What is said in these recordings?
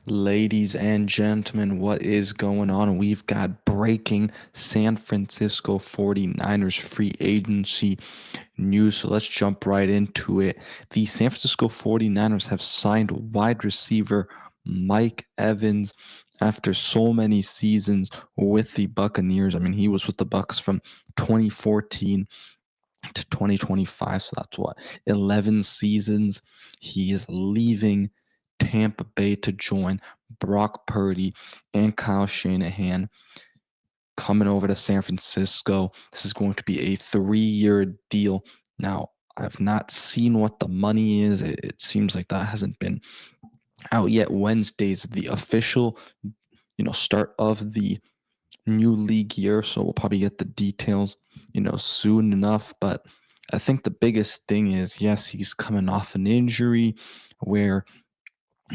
Ladies and gentlemen, what is going on? We've got breaking San Francisco 49ers free agency news. So let's jump right into it. The San Francisco 49ers have signed wide receiver Mike Evans after so many seasons with the Buccaneers. I mean, he was with the Bucs from 2014 to 2025. So that's what, 11 seasons. He is leaving Tampa Bay to join Brock Purdy and Kyle Shanahan, coming over to San Francisco. This is going to be a 3-year deal. Now, I've not seen what the money is. It seems like that hasn't been out yet. Wednesday's the official, start of the new league year, so we'll probably get the details, soon enough. But I think the biggest thing is, yes, he's coming off an injury where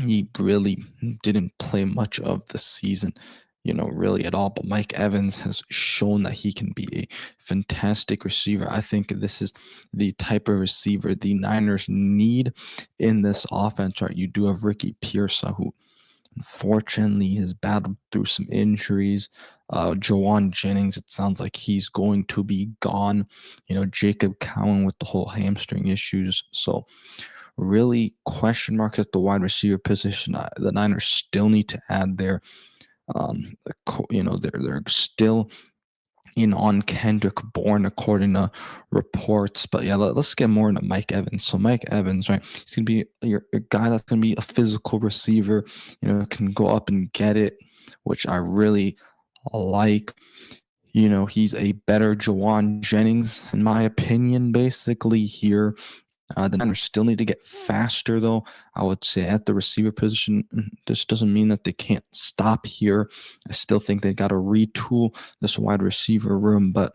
he really didn't play much of the season, really at all. But Mike Evans has shown that he can be a fantastic receiver. I think this is the type of receiver the Niners need in this offense, right? You do have Ricky Pearson, who unfortunately has battled through some injuries. Jawan Jennings, it sounds like he's going to be gone. Jacob Cowan with the whole hamstring issues. So really question marks at the wide receiver position. The Niners still need to add their, they're still on Kendrick Bourne, according to reports. But yeah, let's get more into Mike Evans. So Mike Evans, right? He's gonna be a guy that's gonna be a physical receiver. Can go up and get it, which I really like. He's a better Jawan Jennings, in my opinion, basically here. The Niners still need to get faster, though. I would say at the receiver position, this doesn't mean that they can't stop here. I still think they got to retool this wide receiver room. But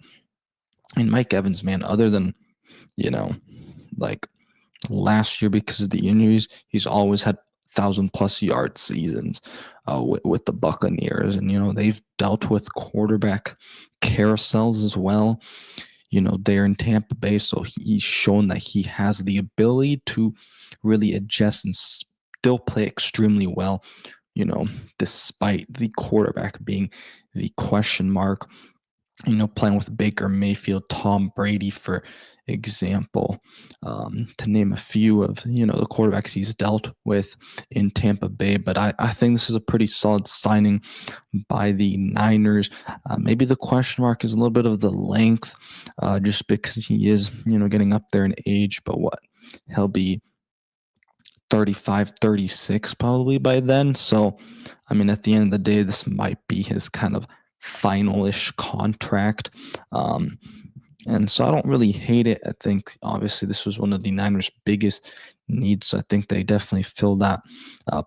in Mike Evans, man, other than, you know, like last year because of the injuries, he's always had 1,000+ yard seasons with the Buccaneers. And, they've dealt with quarterback carousels as well, there in Tampa Bay. So he's shown that he has the ability to really adjust and still play extremely well, despite the quarterback being the question mark. Playing with Baker Mayfield, Tom Brady, for example, to name a few of, the quarterbacks he's dealt with in Tampa Bay. But I think this is a pretty solid signing by the Niners. Maybe the question mark is a little bit of the length, just because he is, getting up there in age. But what? He'll be 35, 36 probably by then. So, I mean, at the end of the day, this might be his kind of final-ish contract. And so I don't really hate it. I think obviously this was one of the Niners' biggest needs. So I think they definitely fill that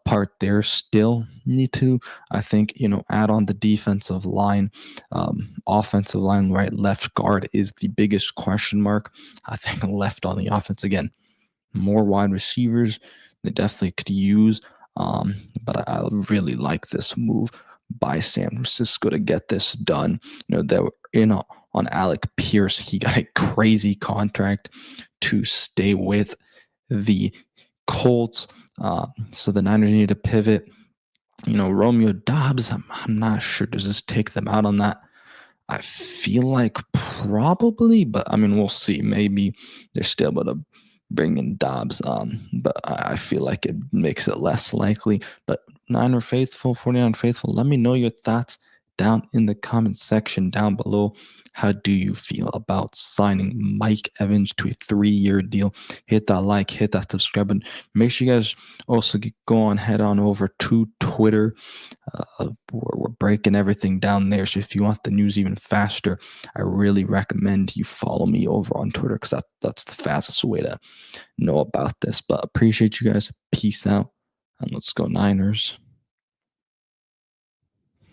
part there. Still need to, I think, add on the defensive line, offensive line, right? Left guard is the biggest question mark. I think left on the offense, again, more wide receivers they definitely could use. But I really like this move by San Francisco to get this done. They were on Alec Pierce. He got a crazy contract to stay with the Colts. So the Niners need to pivot. Romeo Dobbs, I'm not sure. Does this take them out on that? I feel like probably, but I mean, we'll see. Maybe they're still able to bring in Dobbs, but I feel like it makes it less likely. But Niner faithful, 49 faithful, let me know your thoughts down in the comment section down below. How do you feel about signing Mike Evans to a 3-year deal? Hit that like, hit that subscribe button. Make sure you guys also head on over to Twitter. We're breaking everything down there. So if you want the news even faster, I really recommend you follow me over on Twitter, because that's the fastest way to know about this. But appreciate you guys. Peace out, and let's go Niners.